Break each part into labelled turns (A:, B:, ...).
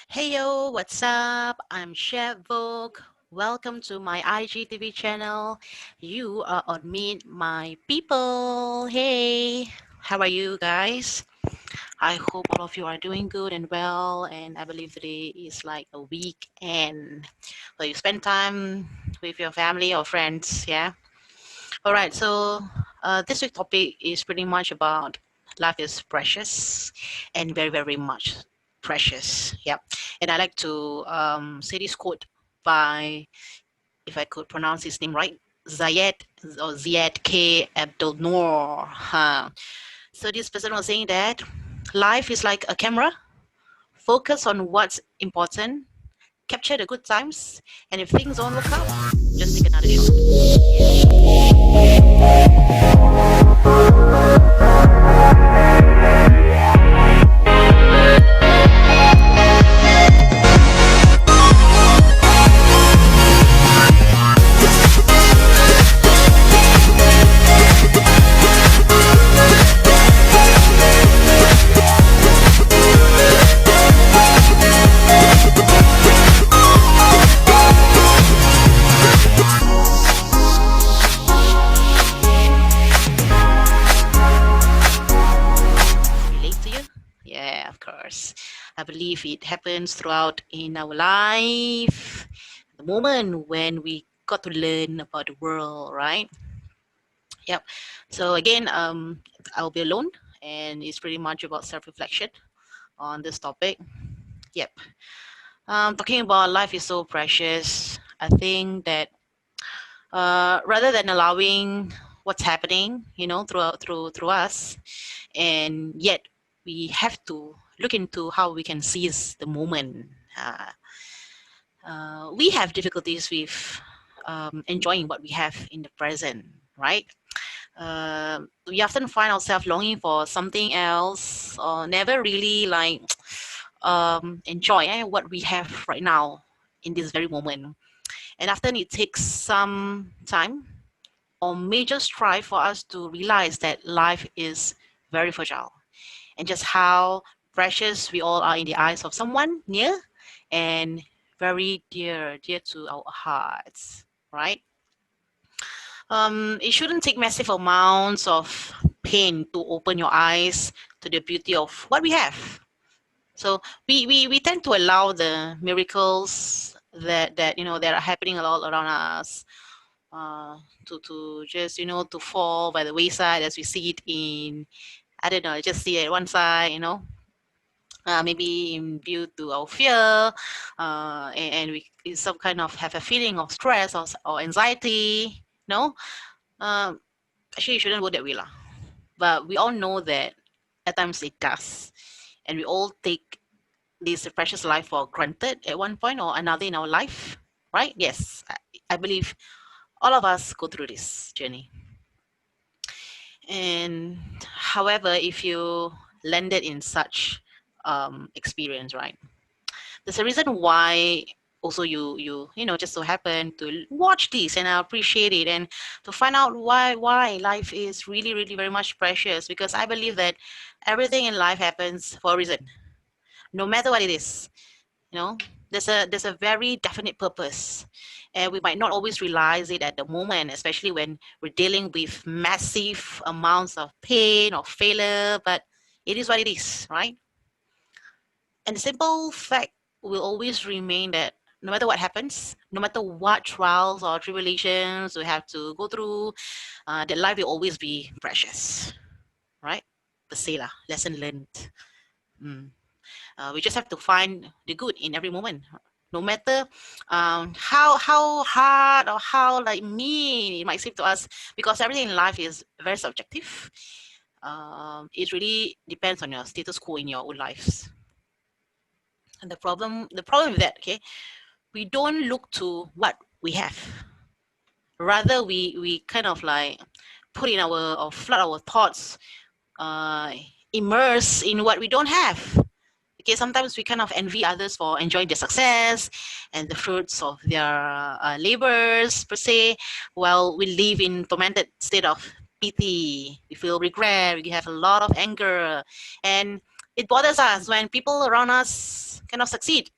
A: Hey yo, what's up? I'm Chef Vogue. Welcome to my IGTV channel. You are on Meet My People. Hey, how are you guys? I hope all of you are doing good and well. And I believe today is like a weekend. So you spend time with your family or friends. Yeah. All right. So this week's topic is pretty much about life is precious and very, very much precious. Yep. And I like to say this quote by, if I could pronounce his name right, Zayed or Ziad K. Abdul Noor. Huh. So this person was saying that life is like a camera. Focus on what's important, capture the good times, and if things don't work out, just take another shot. Relate to you? Yeah, of course. I believe it happens throughout in our life. The moment when we got to learn about the world, right? Yep. So again, I'll be alone, and it's pretty much about self-reflection on this topic. Yep. Talking about life is so precious. I think that rather than allowing what's happening, through us, and yet we have to look into how we can seize the moment. We have difficulties with enjoying what we have in the present, right? We often find ourselves longing for something else or never really like enjoy what we have right now in this very moment. And often it takes some time or major strive for us to realize that life is very fragile and just how precious we all are in the eyes of someone near and very dear to our hearts, right? It shouldn't take massive amounts of pain to open your eyes to the beauty of what we have. So we tend to allow the miracles that are happening all around us uh, to just to fall by the wayside as we see it in, I don't know, just see it one side, maybe in due to our fear, and we some kind of have a feeling of stress or anxiety. No, um, actually, it shouldn't go that way, lah. But we all know that at times it does, and we all take this precious life for granted at one point or another in our life, right? Yes, I believe all of us go through this journey. And however, if you landed in such experience, right? There's a reason why also you just so happen to watch this and I appreciate it and to find out why life is really really very much precious, because I believe that everything in life happens for a reason, no matter what it is. you know there's a very definite purpose, and we might not always realize it at the moment, especially when we're dealing with massive amounts of pain or failure, but it is what it is, right? And the simple fact will always remain that no matter what happens, no matter what trials or tribulations we have to go through, that life will always be precious, right? The say lah, lesson learned. Mm. We just have to find the good in every moment, no matter how hard or how like mean it might seem to us, because everything in life is very subjective. It really depends on your status quo in your own lives. And the problem with that, okay, we don't look to what we have. Rather, we kind of like put in our or flood our thoughts, uh, immerse in what we don't have. Okay, sometimes we kind of envy others for enjoying their success and the fruits of their labors per se, while we live in tormented state of pity. We feel regret. We have a lot of anger, and It bothers us when people around us cannot succeed.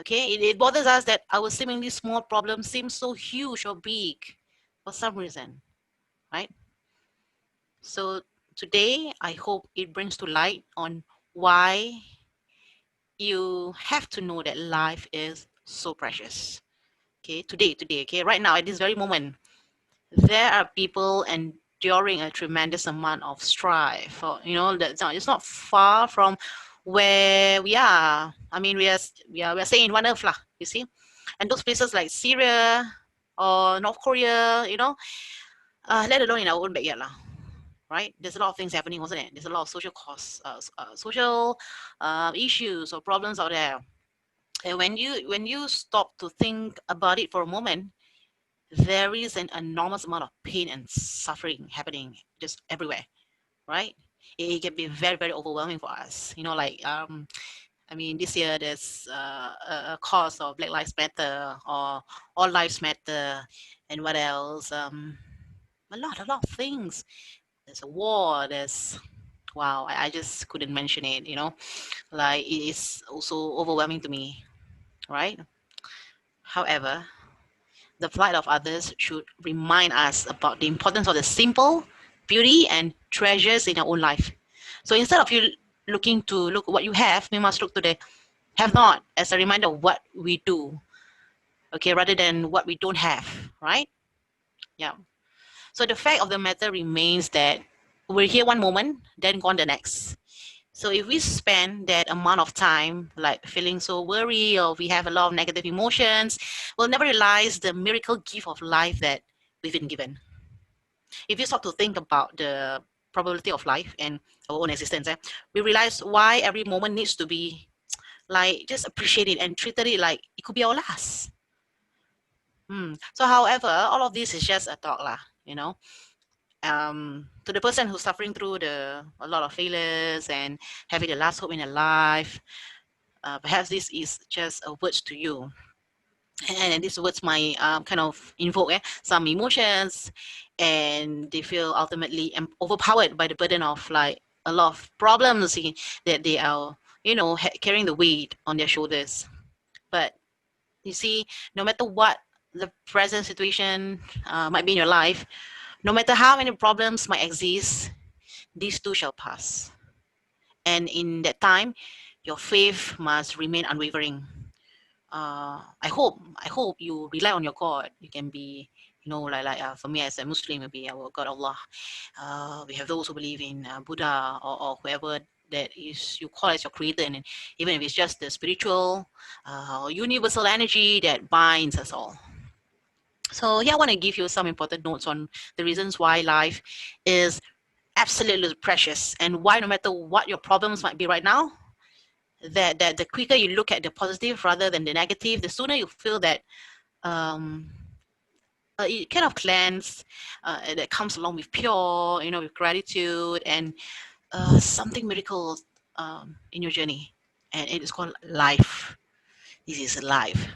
A: Okay, it bothers us that our seemingly small problems seem so huge or big for some reason, right? So today, I hope it brings to light on why you have to know that life is so precious. Okay, today, okay, right now at this very moment, there are people enduring a tremendous amount of strife. Or, it's not far from where we are. I mean, we are staying in one earth, lah. You see, and those places like Syria or North Korea, let alone in our own backyard, lah. Right? There's a lot of things happening, wasn't it? There's a lot of social costs, social issues or problems out there. And when you stop to think about it for a moment, there is an enormous amount of pain and suffering happening just everywhere, right? It can be very, very overwhelming for us. I mean, this year there's a cause of Black Lives Matter or All Lives Matter, and what else? A lot of things. There's a war. There's wow. I just couldn't mention it. Like it is also overwhelming to me, right? However, the plight of others should remind us about the importance of the simple beauty and treasures in our own life. So instead of you looking to look what you have, we must look to the have not as a reminder of what we do, okay, rather than what we don't have, right? Yeah. So the fact of the matter remains that we're here one moment, then gone the next. So if we spend that amount of time like feeling so worried or we have a lot of negative emotions, we'll never realize the miracle gift of life that we've been given. If you start to think about the probability of life and our own existence, we realize why every moment needs to be like just appreciated and treated it like it could be our last. So, however, all of this is just a thought, lah. To the person who's suffering through a lot of failures and having the last hope in their life, perhaps this is just a words to you, and these words might kind of invoke some emotions, and they feel ultimately overpowered by the burden of like a lot of problems that they are carrying the weight on their shoulders. But you see, no matter what the present situation might be in your life, no matter how many problems might exist, these too shall pass. And in that time, your faith must remain unwavering. I hope you rely on your God. You can be, like for me as a Muslim, maybe our God Allah. We have those who believe in Buddha or whoever that is you call as your creator, and even if it's just the spiritual or universal energy that binds us all. So here I want to give you some important notes on the reasons why life is absolutely precious, and why no matter what your problems might be right now, that the quicker you look at the positive rather than the negative, the sooner you feel that um, it kind of cleanse that comes along with pure, with gratitude and something miracle in your journey, and it is called life. This is life.